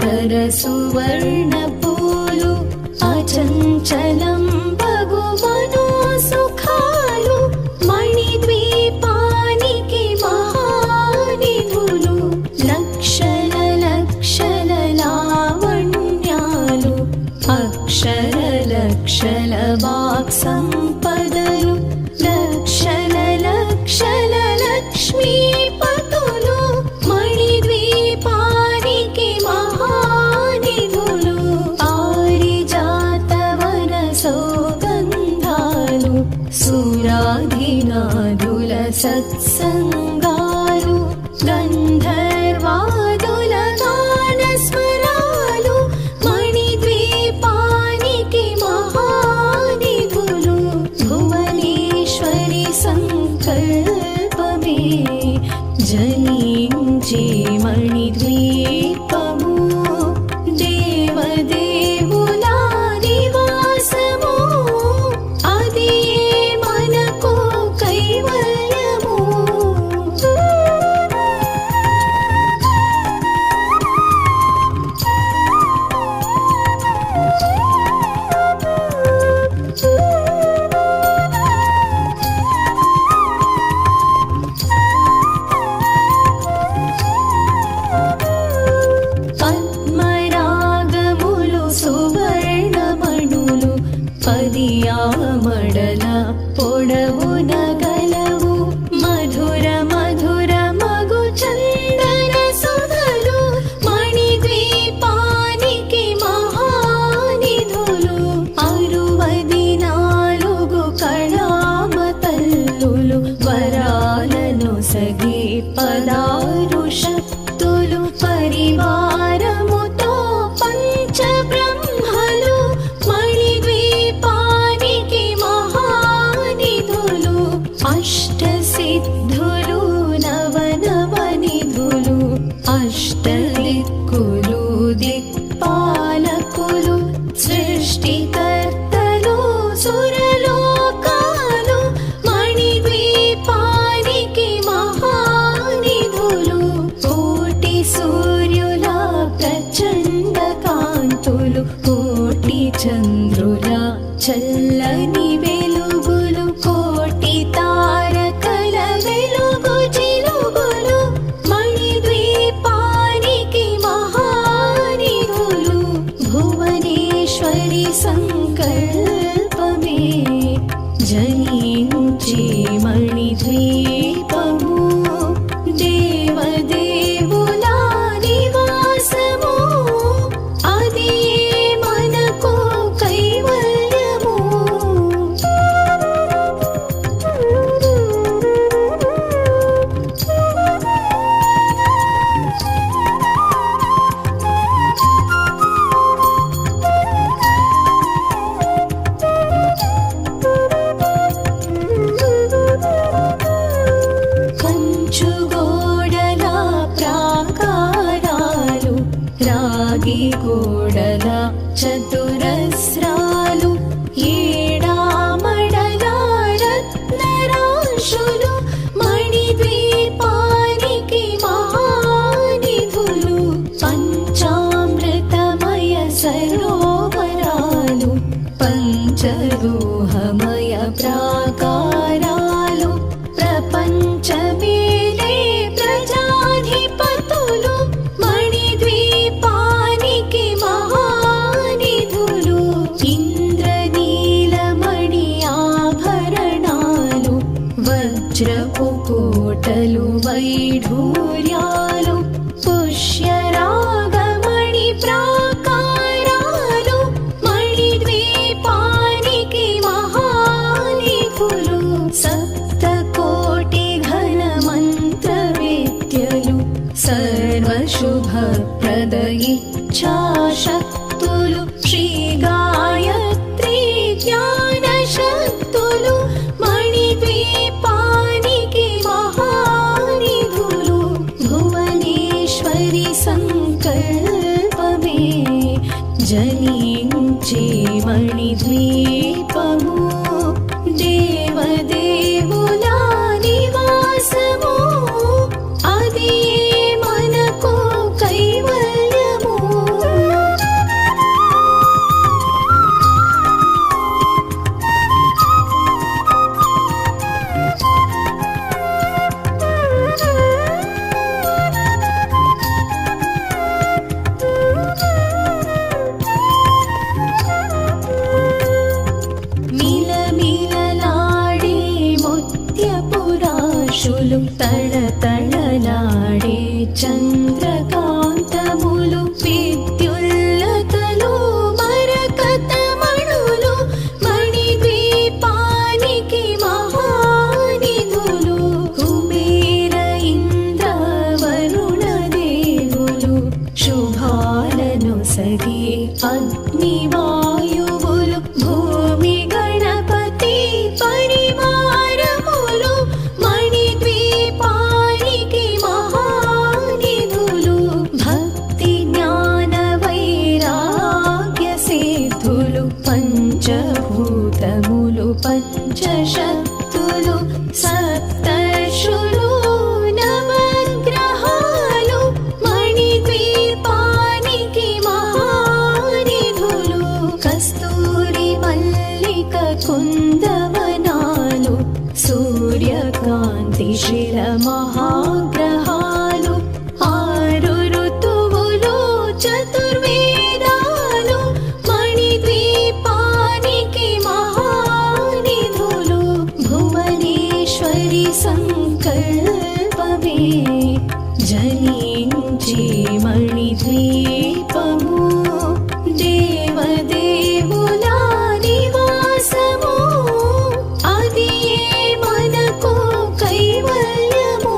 సుందర సువర్ణ పూలు అచంచలం భగువను సుఖాలు మణిద్వీపానికి మహానిధులు లక్షల లక్షల లావణ్యాలు అక్షర లక్షల వాక్ సంపదలు లక్షల లక్షల లక్ష్మీపతులు మణిద్వీపానికి మహానిధులు పారిజాతవన సౌగంధాలు సురాధినాదుల సత్సంగాలు గంధర్వాదుల గానస్వరాలు మణిద్వీపానికి మహానిధులు భువనేశ్వరి సంకల్పమే జనించే మణిద్వీపము దేవదేవుల నివాసము అది మనకు కైవల్యము. పద్మరాగములు సువర్ణమణులు పదియామడల పొడవున గలవు మధుర మధుర మగు చందన సుధలు మణిద్వీపానికి మహానిధులు 64 కళామతల్లులు వరాలను సగి 16 శక్తులు పరివారముతో పంచబ్రహ్మలు మణిద్వీపానికి మహానిధులు అష్టసిద్ధులు నవనవనిధులు అష్టదిక్కులు దిక్పాలకులు సృష్టికర్తలు సురలోకాలు మణిద్వీపానికి మహానిధులు కోటి సూర్యుల ప్రచండ కాంతులు కోటి చంద్రుల చల్లని వెలుగులు కోటి తారకల వెలుగు చిలుగులు మణిద్వీపానికి మహానిధులు భువనేశ్వరి సంకల్పమే జనించే మణిద్వీపము దేవదేవుల నివాసము అది మనకు కైవల్యము. కంచుగోడల ప్రాకారాలు రాగి గోడల చతురస్రాలు ఏడామడల రత్నరాశులు మణిద్వీపానికి మహానిధులు పంచామృతమయ సరోవరాలు పంచలోహమయ ప్రాకారాలు ప్రపంచమేలే ప్రజాధిపతులు మణిద్వీపానికి మహానిధులు ఇంద్రనీలమణి ఆభరణాలు వజ్రపు కోటలు వైఢూర్యాలు పుష్యరాగమణి ప్రాకారాలు మణిద్వీపానికి మహానిధులు సప్తకోటి ఘన మంత్ర విద్యలు సర్వశుభప్రద ఇచ్ఛాశక్తులు శ్రీ గాయత్రి జ్ఞాన శక్తులు మణిద్వీపానికి మహానిధులు భువనేశ్వరి సంకల్పమే జనించే మణిద్వీపము దేవదేవుల నివాసము అది మనకు కైవల్యము. సగే అగ్నివాయువులు భూమి గణపతి పరివారములు మణిద్వీపానికి మహానిధులు భక్తి జ్ఞాన వైరాగ్య సిద్ధులు పంచభూతములు పంచశక్తులు సప్తర్షులు నవగ్రహాలు మణిద్వీపానికి మహానిధులు కస్తూరి మల్లిక కుందవనాలు సూర్యకాంతి శిర మహాగ్రహాలు ఆరు ఋతువులు చతుర్వేదాలు మణిద్వీపానికి మహానిధులు భువనేశ్వరి సంకల్పమే జనించి మణిద్వీపము దేవదేవుల నివాసము అది మనకు కైవల్యము.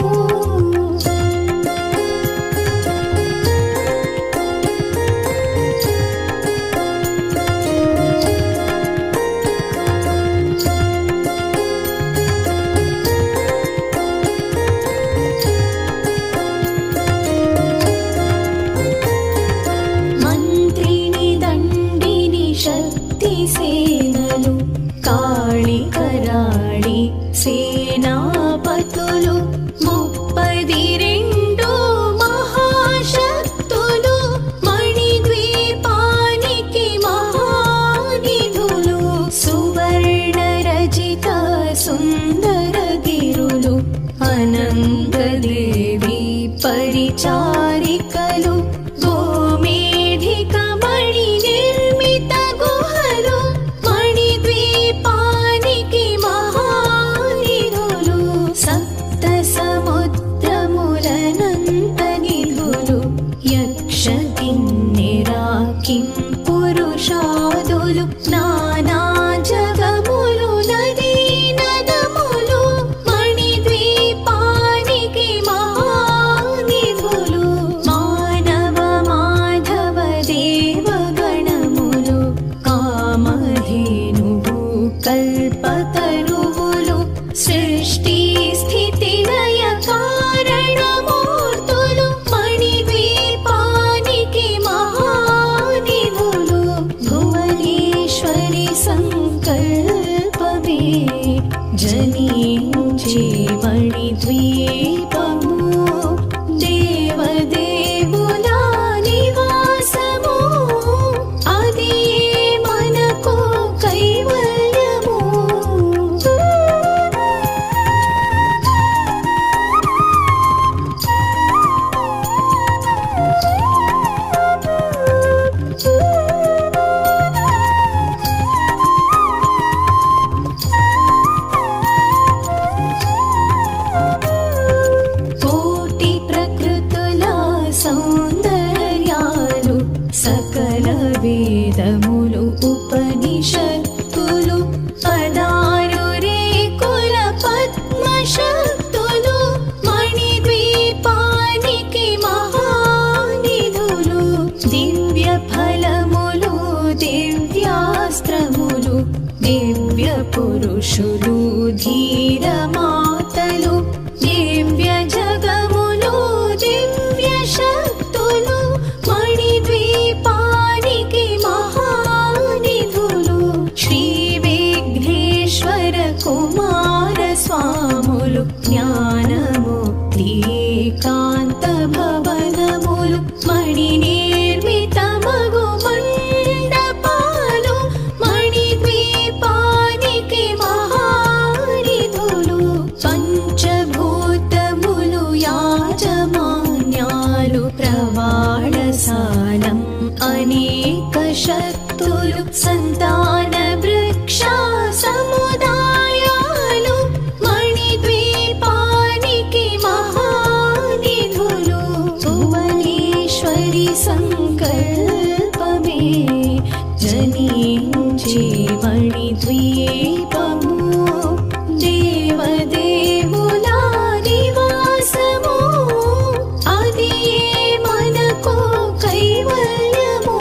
మంత్రిని దండిని శక్తి సేనలు కాళి కరాళి సేనాపతులు 32 మహాశక్తులు మణిద్వీపానికి మహానిధులు సువర్ణ రజిత సుందర గిరులు అనంతదేవి పరిచారికలు గోమేధిక మణి నిర్మిత గుహలు మణిద్వీపానికి మహానిధులు సప్త సముద్రములనంత నిధులు యక్ష కిన్నెరా కిం పురుషాదులు నానా జగములు నదీ నదములు మణిద్వీపానికి మహానిధులు మానవ మాధవ దేవగణములు కామధేనువు కల్పతరువులు సృష్టి స్థితి లయ కారణమూర్తులు మణిద్వీపానికి మహానిధులు భువనేశ్వరి సంకల్పమే జనించి మణిద్వీపము దేవదేవుల నివాసము అది మనకు కైవల్యము. కోటి ప్రకృతుల సౌందర్యాలు సకల వేదములు ఉపనిషత్తులు 16 రేకుల పద్మశక్తులు మణిద్వీపానికి మహానిధులు దివ్య ఫలములు దివ్యాస్త్రములు దివ్య పురుషులు ధీర మాతలు దివ్య జగములు దివ్య శక్తులు మణిద్వీపానికి మహానిధులు శ్రీ విఘ్నేశ్వర కుమార స్వాములు జ్ఞానముక్తి ఏకాంత భవనములు మణి నిర్మిత మగు మండపాలు మణిద్వీపానికి మహానిధులు పంచభూతములు యాజమాన్యాలు ప్రవాళసాలం అనేక శక్తులు సంతాన వృక్ష సముదాయాలు మణిద్వీపానికి మహానిధులు భువనేశ్వరి సంకల్పమే జనించి మణిద్వీపము దేవదేవుల నివాసము అది మనకు కైవల్యము.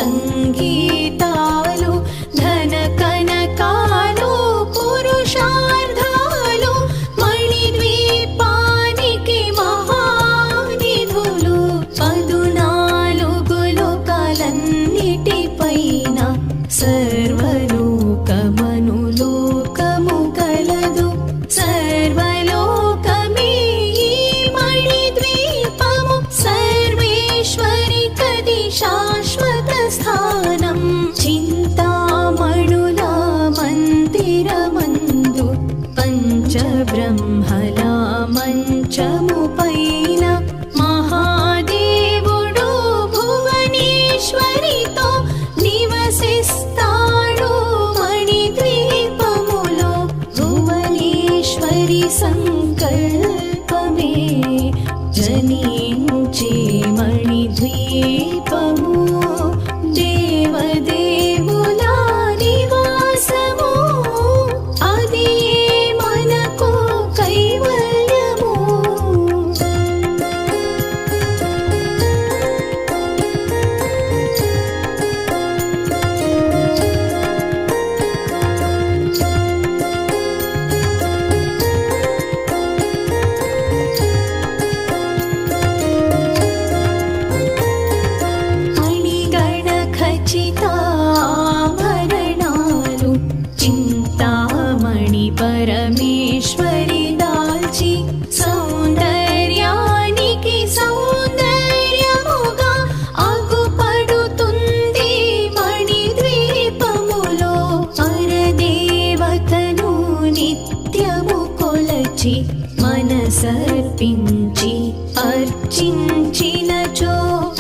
సంగీతాలు ధన కనకాలు పురుషార్థాలు మణిద్వీపానికి మహానిధులు 14 లోకాలన్నిటిపైన సర్వలోకమను లోకము కలదు సర్వలోకమే ఈ మణిద్వీపము సర్వేశ్వరి కది శాశ్వత స్థానం చింతామణుల మందిరమందు పంచబ్రహ్మల మంచము పైన మహాదేవుడు భువనేశ్వరితో నివసిస్తాడు మణిద్వీపములో భువనేశ్వరి సంకల్పమే జనించే మణిద్వీపము దేవదేవుల నివాసము అది మనకు కైవల్యము మణిగణ ఖచ్చితాభరణాలు చింతామణి పరమేశ్వరి దాల్చి సౌందర్యానికి సౌందర్యముగా అగుపడుతుంది మణిద్వీపములో పరదేవతను నిత్యము కొలచి మనసర్పించి అర్చించినచో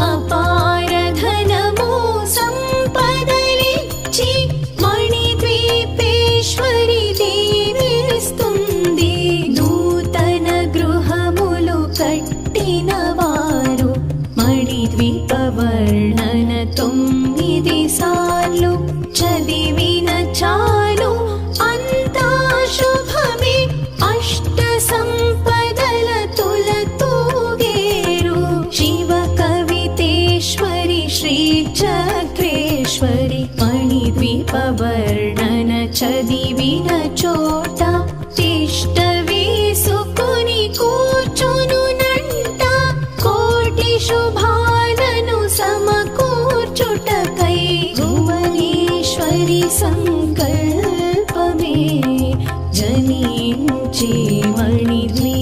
అపార ధనము సంపదలిచ్చి మణిద్వీపేశ్వరి దీవిస్తుంది నూతన గృహములు కట్టిన వారు మణిద్వీప వర్ణన 9 సార్లు చదివిన చాలు అంతా శుభమే అష్ట సంపదల తులతూగేరు శివ కవితేశ్వరి శ్రీ చక్రేశ్వరి మణిద్వీప వర్ణన చదివిన చోట తిష్ట వేసుకొని కూర్చునునంట కోటి శుభాలను సమకూర్చుటకై భువనేశ్వరి సంకల్పమే జనించే మణిద్వీపము